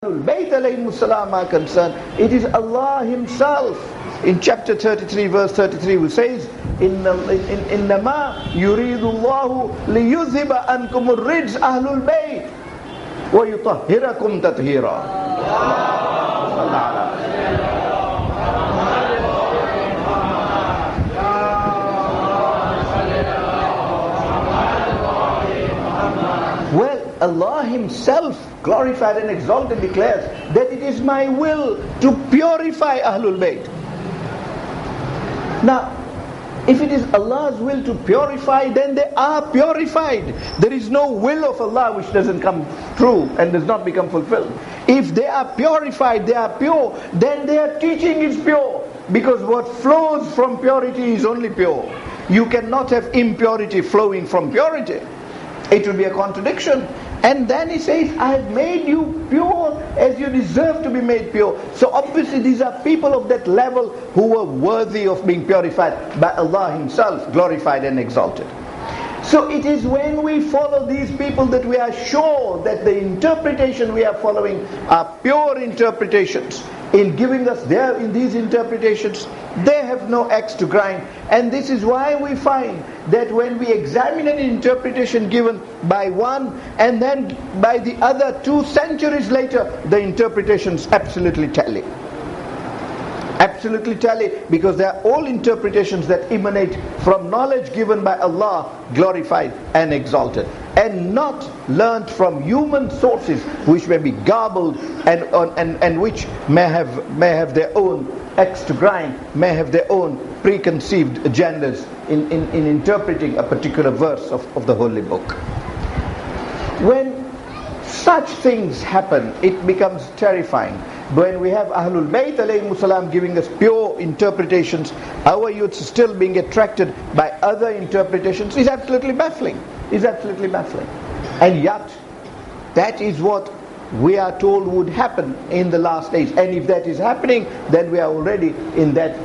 Bayt alayhimus salam are concerned, it is Allah Himself. In chapter 33, verse 33, who says, إِنَّمَا يُرِيدُ اللَّهُ لِيُذْهِبَ أَنْكُمُ الرِّجْزَ أَهْلُ الْبَيْتِ وَيُطَهِّرَكُمْ تَطْهِيرًا. Well, Allah Himself, glorified and exalted, declares that it is my will to purify Ahlul Bayt. Now, if it is Allah's will to purify, then they are purified. There is no will of Allah which doesn't come true and does not become fulfilled. If they are purified, they are pure, then their teaching is pure. Because what flows from purity is only pure. You cannot have impurity flowing from purity. It will be a contradiction. And then He says, I have made you pure as you deserve to be made pure. So obviously these are people of that level who were worthy of being purified by Allah Himself, glorified and exalted. So it is when we follow these people that we are sure that the interpretation we are following are pure interpretations. In giving us in these interpretations, they have no axe to grind. And this is why we find that when we examine an interpretation given by one and then by the other 2 centuries later, the interpretations absolutely tally. Absolutely tally, because they are all interpretations that emanate from knowledge given by Allah, glorified and exalted, and not learnt from human sources which may be garbled and which may have their own axe to grind, may have their own preconceived agendas in interpreting a particular verse of the Holy Book. When such things happen, it becomes terrifying. When we have Ahlul Bayt alayhimus salam giving us pure interpretations, our youths still being attracted by other interpretations is absolutely baffling. Is absolutely baffling. And yet, that is what we are told would happen in the last days. And if that is happening, then we are already in that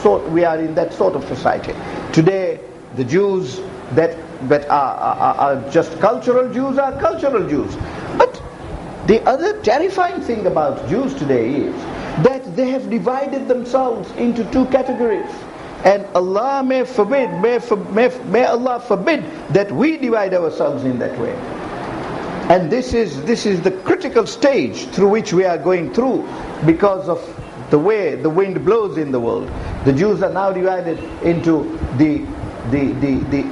sort. We are in that sort of society. Today, the Jews that are just cultural Jews are cultural Jews. But the other terrifying thing about Jews today is that they have divided themselves into 2 categories. And Allah may forbid, may Allah forbid that we divide ourselves in that way. And this is the critical stage through which we are going through because of the way the wind blows in the world. The Jews are now divided into the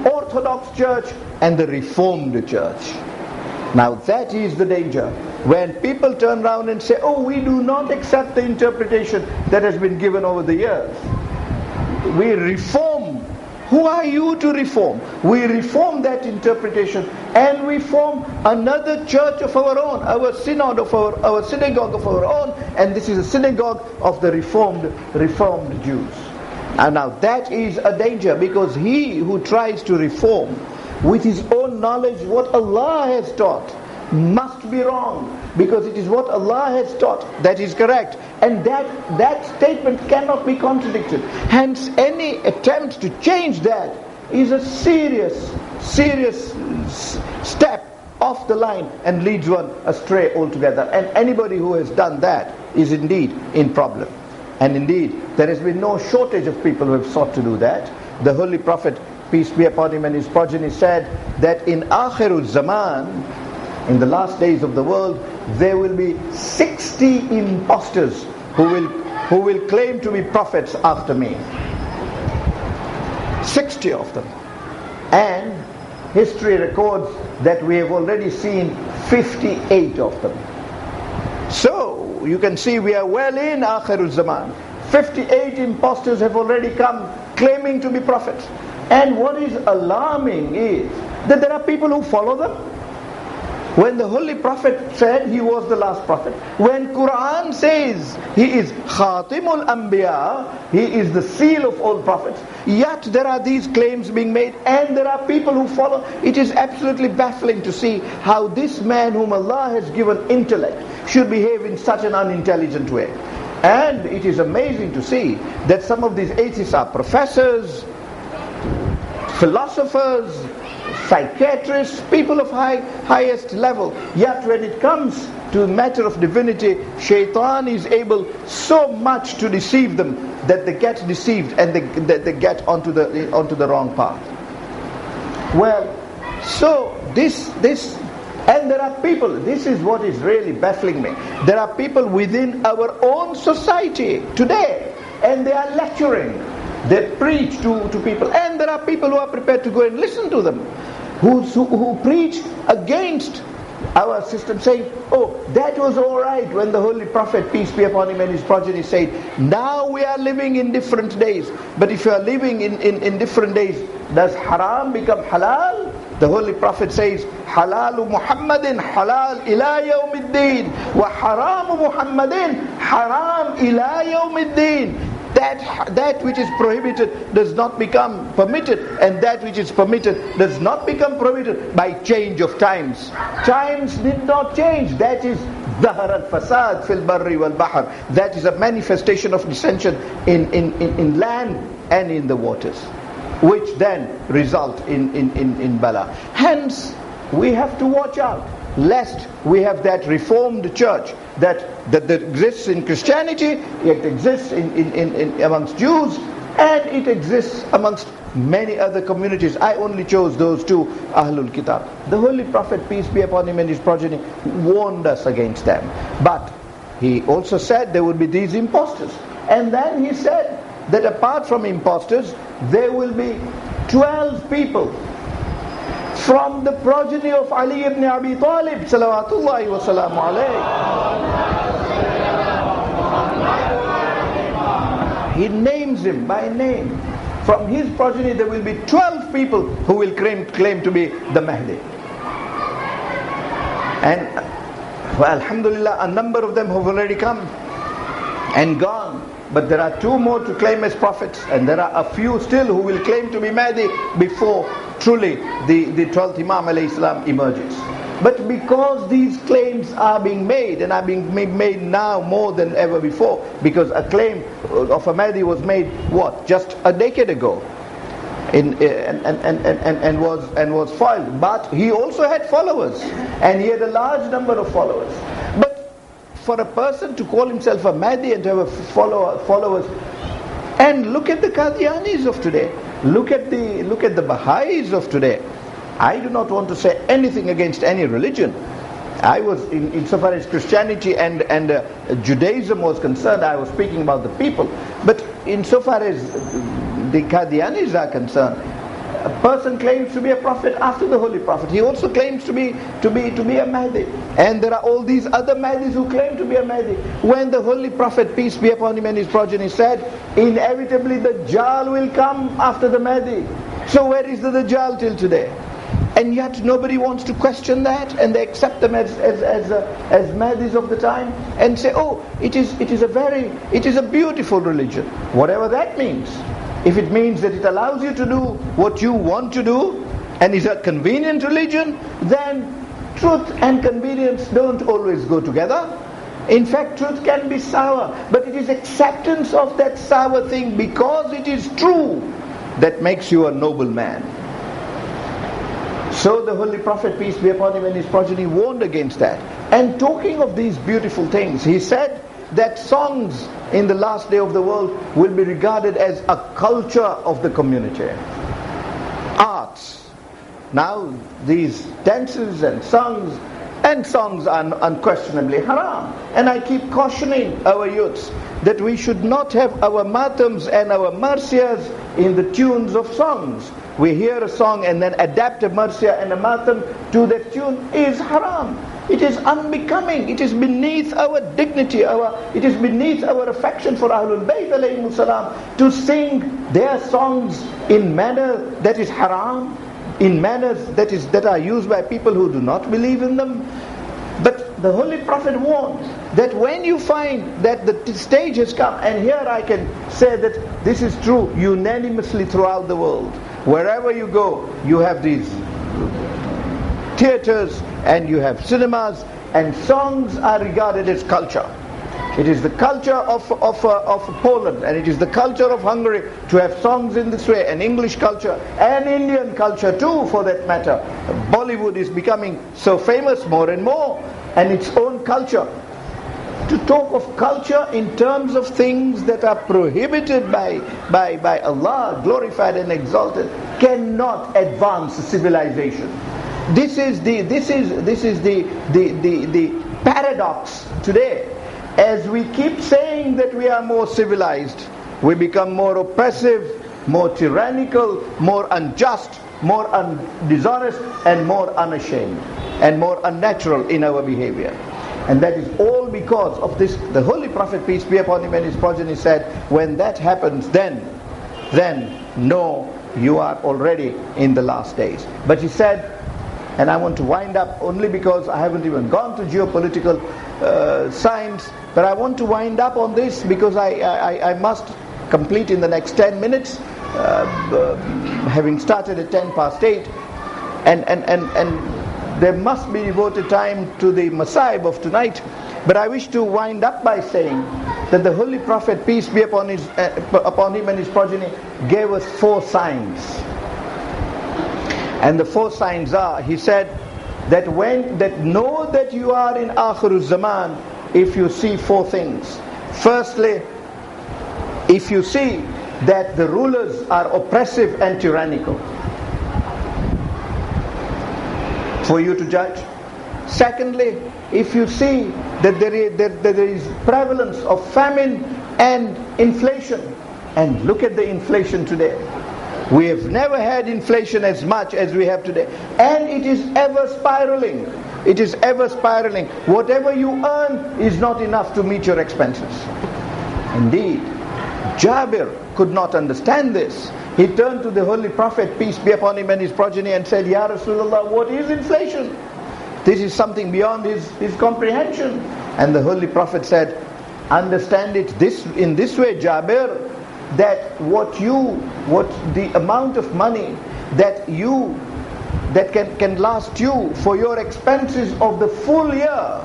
Orthodox Church and the Reformed Church. Now that is the danger. When people turn around and say, oh, we do not accept the interpretation that has been given over the years. We reform. Who are you to reform? We reform that interpretation and we form another church of our own, our synod of our synagogue of our own, and this is a synagogue of the reformed Jews. And now that is a danger, because he who tries to reform with his own knowledge what Allah has taught must be wrong, because it is what Allah has taught that is correct, and that statement cannot be contradicted. Hence any attempt to change that is a serious step off the line and leads one astray altogether. And anybody who has done that is indeed in problem. And indeed there has been no shortage of people who have sought to do that. The Holy Prophet, peace be upon him, and his progeny said that in Akhirul Zaman, in the last days of the world, there will be 60 impostors who will claim to be prophets after me. 60 of them. And history records that we have already seen 58 of them. So you can see we are well in Akhirul Zaman. 58 impostors have already come claiming to be prophets. And what is alarming is that there are people who follow them. When the Holy Prophet said he was the last prophet, when Quran says he is Khatimul Anbiya, he is the seal of all prophets, yet there are these claims being made and there are people who follow. It is absolutely baffling to see how this man whom Allah has given intellect should behave in such an unintelligent way. And it is amazing to see that some of these atheists are professors, philosophers, psychiatrists, people of highest level. Yet when it comes to a matter of divinity, shaitan is able so much to deceive them that they get deceived and they get onto the wrong path. Well, so this and there are people, this is what is really baffling me. There are people within our own society today, and they are lecturing. They preach to people, and there are people who are prepared to go and listen to them, who preach against our system, saying, oh, that was all right when the Holy Prophet, peace be upon him, and his progeny said, now we are living in different days. But if you are living in different days, does haram become halal? The Holy Prophet says, halalu Muhammadin halal ila yawmiddin, wa haramu Muhammadin haram ila yawmiddin. That which is prohibited does not become permitted, and that which is permitted does not become prohibited by change of times. Times did not change. That is ظهر الفساد في البر والبحر. That is a manifestation of dissension in land and in the waters, which then result in bala. Hence, we have to watch out, lest we have that reformed church that exists in Christianity, it exists in amongst Jews, and it exists amongst many other communities. I only chose those two, Ahlul Kitab. The Holy Prophet, peace be upon him, and his progeny warned us against them. But he also said there would be these impostors. And then he said that apart from impostors, there will be 12 people from the progeny of Ali ibn Abi Talib, salawatullahi wa salamu alayhi. He names him by name. From his progeny there will be 12 people who will claim to be the Mahdi. And well, alhamdulillah, a number of them have already come and gone. But there are 2 more to claim as prophets, and there are a few still who will claim to be Mahdi before truly the 12th Imam alayhi salam emerges. But because these claims are being made, and are being made now more than ever before, because a claim of a Mahdi was made, what, just a decade ago, and was foiled. But he also had followers, and he had a large number of followers. But for a person to call himself a Mahdi and to have followers, and look at the Qadianis of today, look at the Baha'is of today. I do not want to say anything against any religion. I was, insofar as Christianity and Judaism was concerned, I was speaking about the people. But insofar as the Qadianis are concerned, a person claims to be a prophet after the Holy Prophet. He also claims to be a Mahdi. And there are all these other Mahdis who claim to be a Mahdi. When the Holy Prophet, peace be upon him, and his progeny said, inevitably the Dajjal will come after the Mahdi. So where is the Dajjal till today? And yet nobody wants to question that, and they accept them as Mahdis of the time, and say, oh, it is a beautiful religion, whatever that means. If it means that it allows you to do what you want to do, and is a convenient religion, then truth and convenience don't always go together. In fact, truth can be sour, but it is acceptance of that sour thing because it is true that makes you a noble man. So the Holy Prophet, peace be upon him, and his progeny warned against that. And talking of these beautiful things, he said that songs in the last day of the world will be regarded as a culture of the community. Arts. Now these dances and songs are unquestionably haram. And I keep cautioning our youths that we should not have our matams and our marsiyas in the tunes of songs. We hear a song and then adapt a marsiya and a matam to that tune is haram. It is unbecoming. It is beneath our dignity. It is beneath our affection for Ahlul Bayt alayhimus salam to sing their songs in manner that is haram, in manners that are used by people who do not believe in them. But the Holy Prophet warned that when you find that the stage has come, and here I can say that this is true unanimously throughout the world. Wherever you go, you have these theaters and you have cinemas, and songs are regarded as culture. It is the culture of Poland, and it is the culture of Hungary to have songs in this way, and English culture, and Indian culture too for that matter. Bollywood is becoming so famous more and more. and its own culture. To talk of culture in terms of things that are prohibited by Allah, glorified and exalted, cannot advance civilization. This is the paradox today. As we keep saying that we are more civilized, we become more oppressive, more tyrannical, more unjust, more dishonest, and more unashamed, and more unnatural in our behavior. And that is all because of this. The Holy Prophet, peace be upon him, and his progeny said, when that happens, then know you are already in the last days. But he said, and I want to wind up only because I haven't even gone to geopolitical science, but I want to wind up on this because I must complete in the next 10 minutes, having started at 8:10, and there must be devoted time to the Masaib of tonight. But I wish to wind up by saying that the Holy Prophet, peace be upon him and his progeny, gave us 4 signs. And the 4 signs are, he said, that know that you are in Akhirul Zaman if you see 4 things. Firstly, if you see that the rulers are oppressive and tyrannical, for you to judge. Secondly, if you see that there is prevalence of famine and inflation, and look at the inflation today. We have never had inflation as much as we have today, and it is ever spiraling. It is ever spiraling. Whatever you earn is not enough to meet your expenses. Indeed, Jabir could not understand this. He turned to the Holy Prophet, peace be upon him and his progeny, and said, Ya Rasulullah, what is inflation? This is something beyond his comprehension. And the Holy Prophet said, understand it in this way, Jabir, that what the amount of money that can last you for your expenses of the full year,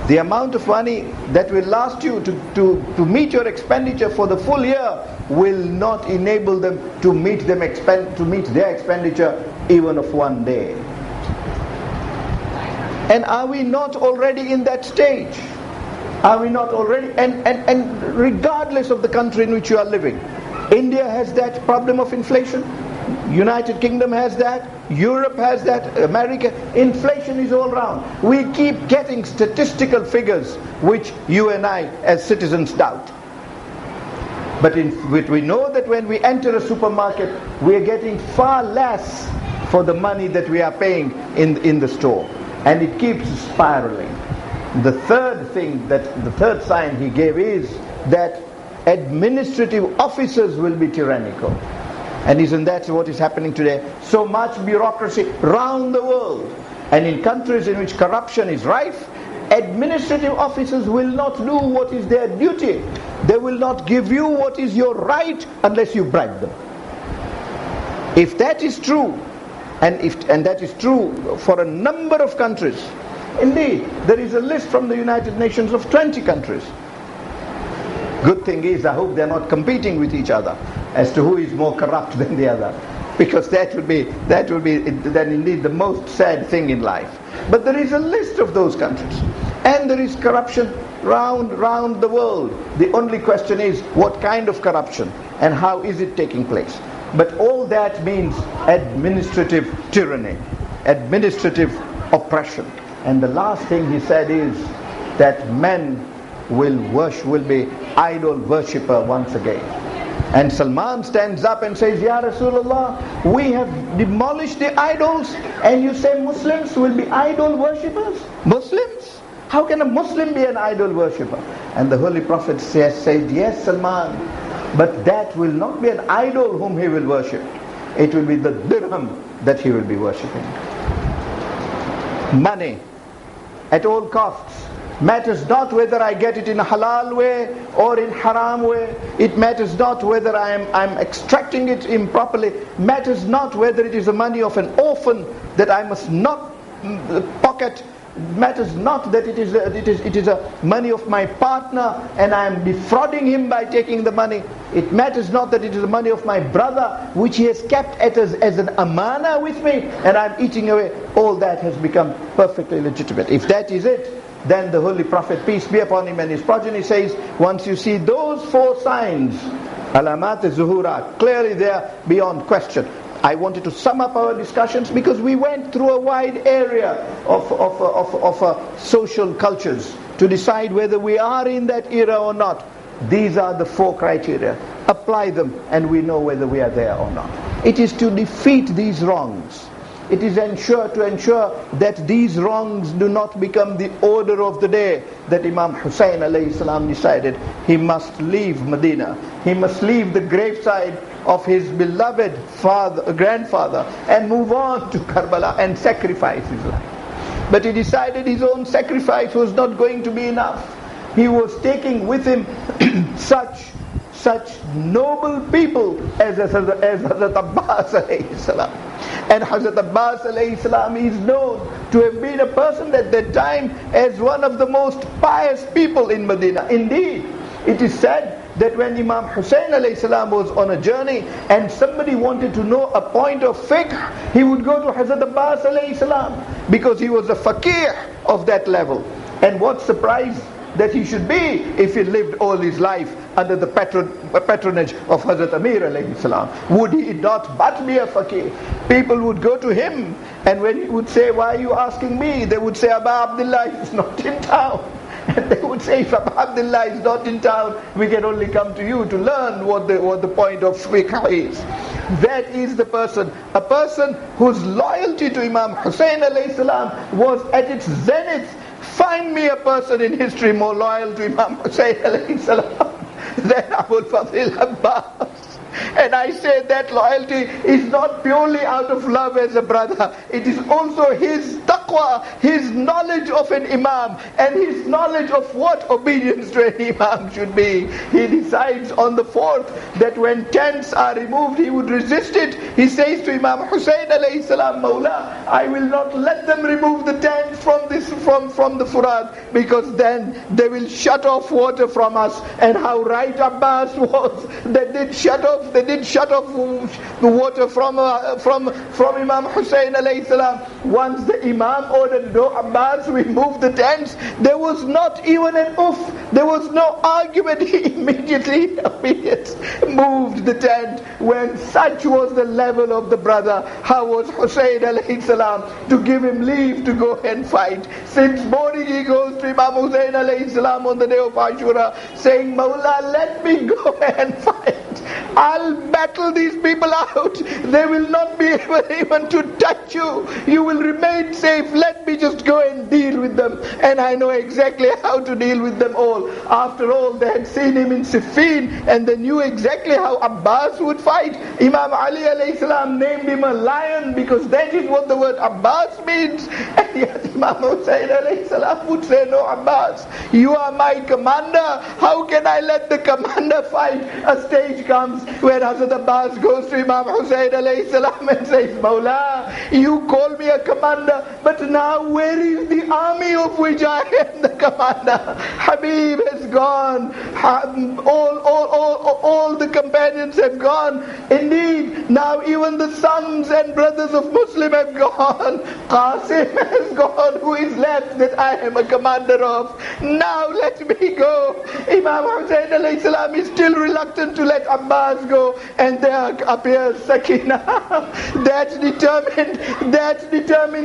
the amount of money that will last you to meet your expenditure for the full year will not enable them to meet their expenditure even of one day. And are we not already in that stage? Are we not already? And regardless of the country in which you are living, India has that problem of inflation. United Kingdom has that, Europe has that, America. Inflation is all around. We keep getting statistical figures which you and I as citizens doubt. But we know that when we enter a supermarket, we are getting far less for the money that we are paying in the store. And it keeps spiraling. The third sign he gave is that administrative officers will be tyrannical. And isn't that what is happening today? So much bureaucracy around the world. And in countries in which corruption is rife, administrative officers will not do what is their duty. They will not give you what is your right unless you bribe them. If that is true, and that is true for a number of countries, indeed, there is a list from the United Nations of 20 countries. Good thing is, I hope they're not competing with each other as to who is more corrupt than the other, because that would be then indeed the most sad thing in life. But there is a list of those countries, and there is corruption round the world. The only question is, what kind of corruption and how is it taking place? But all that means administrative tyranny, administrative oppression. And the last thing he said is that men will be idol worshipper once again. And Salman stands up and says, Ya Rasulullah, we have demolished the idols, and you say Muslims will be idol worshippers? Muslims? How can a Muslim be an idol worshipper? And the Holy Prophet said, yes, Salman, but that will not be an idol whom he will worship. It will be the dirham that he will be worshipping. Money, at all costs. Matters not whether I get it in a halal way or in haram way. It matters not whether I'm extracting it improperly. Matters not whether it is the money of an orphan that I must not pocket It matters not that it is a money of my partner and I am defrauding him by taking the money. It matters not that it is the money of my brother which he has kept as an amana with me and I am eating away. All that has become perfectly legitimate. If that is it, then the Holy Prophet, peace be upon him, and his progeny says, once you see those 4 signs, alamat zuhurat, clearly they are beyond question. I wanted to sum up our discussions because we went through a wide area of social cultures to decide whether we are in that era or not. These are the 4 criteria. Apply them and we know whether we are there or not. It is to defeat these wrongs. It is to ensure that these wrongs do not become the order of the day, that Imam Hussein alayhi salam decided he must leave Medina. He must leave the graveside of his beloved grandfather and move on to Karbala and sacrifice his life. But he decided his own sacrifice was not going to be enough. He was taking with him such noble people as Hazrat Abbas alayhi salam. And Hazrat Abbas alayhi salam is known to have been a person at that time as one of the most pious people in Medina. Indeed, it is said that when Imam Hussein alayhi salam was on a journey and somebody wanted to know a point of fiqh, he would go to Hazrat Abbas alayhi salam because he was a faqih of that level. And what surprise that he should be if he lived all his life under the patronage of Hazrat Amir alayhi salam. Would he not but be a faqih? People would go to him, and when he would say, why are you asking me? They would say, Aba Abdullah is not in town. And they would say, if Aba Abdullah is not in town, we can only come to you to learn what the point of fiqh is. That is the person, a person whose loyalty to Imam Hussein alayhi salam was at its zenith. Find me a person in history more loyal to Imam Hussein alayhi salam than Abul Fadl Abbas. And I say that loyalty is not purely out of love as a brother. It is also his taqwa, his knowledge of an imam, and his knowledge of what obedience to an imam should be. He decides on the 4th that when tents are removed, he would resist it. He says to Imam Hussein alayhi salam, Mawla, I will not let them remove the tents from the Furat, because then they will shut off water from us. And how right Abbas was, that did shut off the water from Imam Hussein alayhi salam. Once the Imam ordered, no Abbas, we move the tents, there was not even an oof, there was no argument. He immediately moved the tent. When such was the level of the brother, how was Hussein alayhi salam to give him leave to go and fight? Since morning he goes to Imam Hussein alayhi salam on the day of Ashura saying, Mawla, let me go and fight. I'll battle these people out. They will not be able even to touch you. You will remain safe. Let me just go and deal with them. And I know exactly how to deal with them all. After all, they had seen him in Siffin and they knew exactly how Abbas would fight. Imam Ali alayhi salam named him a lion because that is what the word Abbas means. And yet Imam Hussein alayhi salam would say, no Abbas, you are my commander. How can I let the commander fight? A stage comes where Hazrat Abbas goes to Imam Hussein alayhi salam and says, Mawla, you call me a commander, but now where is the army of which I am the commander? Habib has gone. All the companions have gone. Indeed, now even the sons and brothers of Muslim have gone. Qasim has gone. Who is left that I am a commander of? Now let me go. Imam Hussein alayhi salam is still reluctant to let Abbas go, and there appears Sakina. That's determined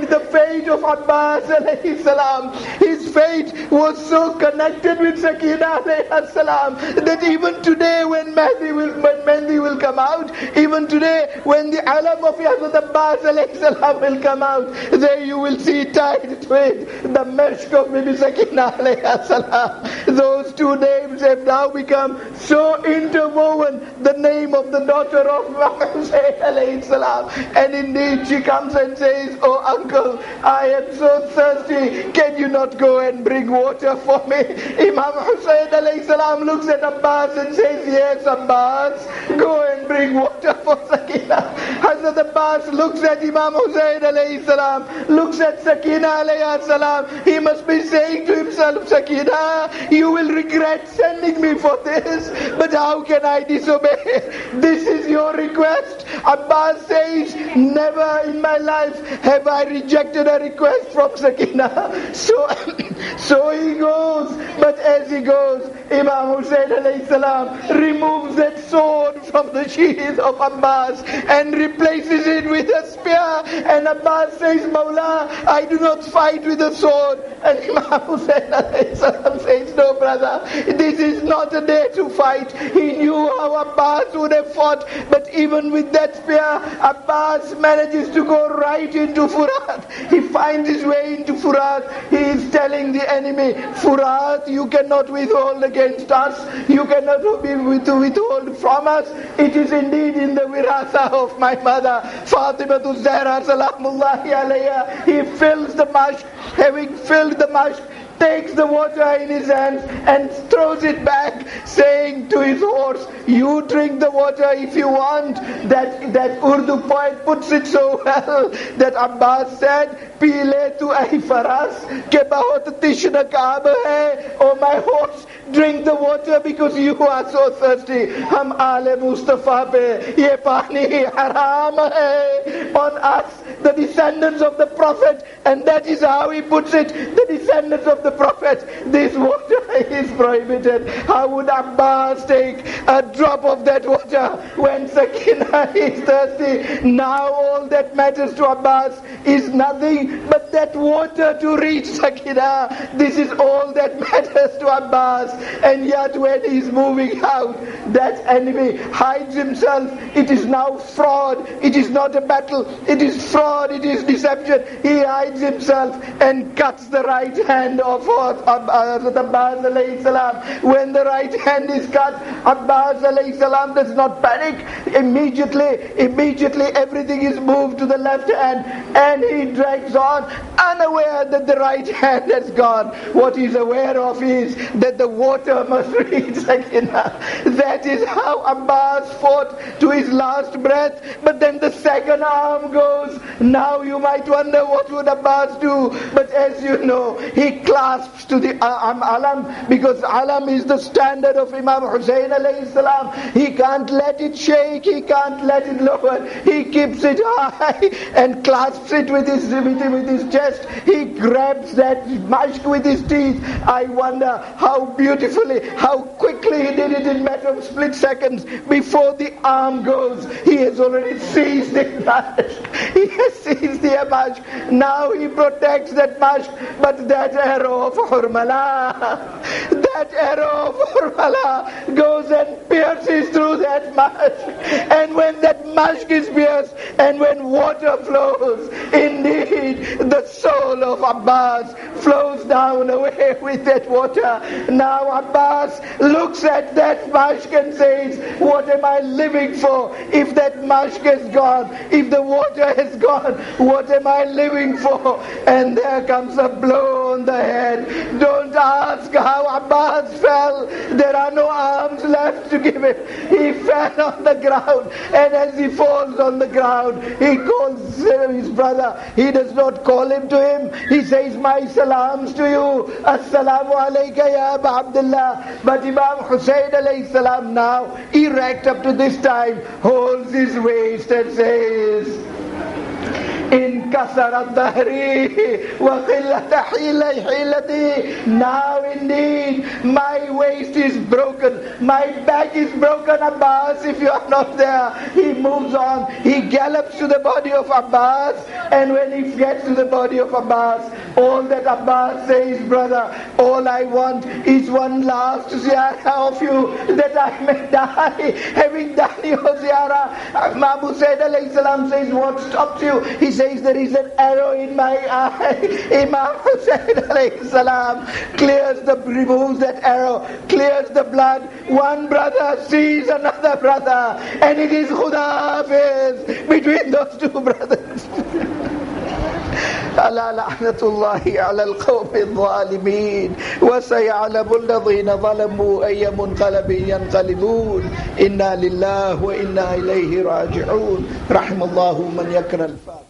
the fate of Abbas alayhi salam. His fate was so connected with Sakina alayhi salam that even today when Mehdi will come out, even today when the alam of Hazrat Abbas alayhi salam will come out, there you will see tied with the meshk of Bibi Sakina alayhi salam. Those two names have now become so interwoven, the name of the daughter of Imam Hussein alayhi salam. And indeed she comes and says, "Oh uncle, I am so thirsty, can you not go and bring water for me?" Imam Hussein alayhi salam looks at Abbas and says, "Yes Abbas, go and bring water for Sakina." Hazrat Abbas looks at Imam Hussein alayhi salam, looks at Sakina alayhi salam. He must be saying to himself, "Sakina, you will regret sending me for this, but how can I disobey? This is your request." Abbas says, "Never in my life have I rejected a request from Sakina." So he goes, but as he goes, Imam Hussein alayhi salam removes that sword from the sheath of Abbas and replaces it with a spear. And Abbas says, "Mawla, I do not fight with a sword." And Imam Hussein alayhi salam says, "No brother, this is not a day to fight." He knew how Abbas would have fought, but even with that spear, Abbas manages to go right into Furat. He finds his way into Furat. He is telling the enemy, "Furat, you cannot withhold against us. You cannot withhold from us. It is indeed in the wirasa of my mother, Fatima Zahra salamullahi alayha." He fills the mashk. Having filled the mashk, takes the water in his hands and throws it back, saying to his horse, "You drink the water if you want." That Urdu poet puts it so well that Abbas said, "Pile tu ahi faras ke bahut tishna kaab hai." "Oh my horse, drink the water because you are so thirsty. Hum aale Mustafa pe ye pani haram hai." On us, the descendants of the Prophet, and that is how he puts it, the descendants of the Prophet, this water is prohibited. How would Abbas take a drop of that water when Sakina is thirsty? Now all that matters to Abbas is nothing but that water to reach Sakina. This is all that matters to Abbas. And yet when he is moving out, that enemy hides himself. It is now fraud. It is not a battle. It is fraud. It is deception. He hides himself and cuts the right hand of Abbas alayhi salam. When the right hand is cut, Abbas alayhi salam does not panic. Immediately everything is moved to the left hand, and he drags on, unaware that the right hand has gone. What he is aware of is that the water must reach Sakina. That is how Abbas fought to his last breath. But then the second arm goes. Now you might wonder, what would Abbas do? But as you know, he clasps to the alam, because alam is the standard of Imam Hussein alayhi salam. He can't let it shake, he can't let it lower. He keeps it high and clasps it with his chest. He grabs that mashk with his teeth. I wonder how beautifully, how quickly he did it in a matter of split seconds. Before the arm goes, he has already seized the mashk. He has seized the mashk. Now he protects that mashk. But that arrow of Hurmala goes and pierces through that mashk. And when that mashk is pierced, and when water flows, indeed the soul of Abbas flows down away with that water. Now Abbas looks at that mashk and says, "What am I living for? If that mashk has gone, if the water has gone, what am I living for?" And there comes a blow on the head. Don't ask how Abbas fell. There are no arms left to give him. He fell on the ground, and as he falls on the ground, he calls his brother. He does not call him to him. He says, "My salams to you. Assalamu alayka ya Aba Abdullah." But Imam Hussein alayhi salam, now erect up to this time, holds his waist and says, "In kasarat dahri wa qillat hilati." Now indeed my waist is broken, my back is broken, Abbas, if you are not there. He moves on, he gallops to the body of Abbas, and when he gets to the body of Abbas, all that Abbas says, "Brother, all I want is one last ziyarah of you, that I may die having done your ziyarah." Imam Hussein alayhi salam says, "What stops you?" He says, there is an arrow in my eye. Imam Hussain alayhi salam removes that arrow, clears the blood. One brother sees another brother, and it is Khuda Hafiz between those two brothers. ألا لعنة الله على القوم الظالمين وسيعلم الذين ظلموا أي منقلب ينقلبون إنا لله وإنا إليه راجعون رحم الله من يكره الفاتحة.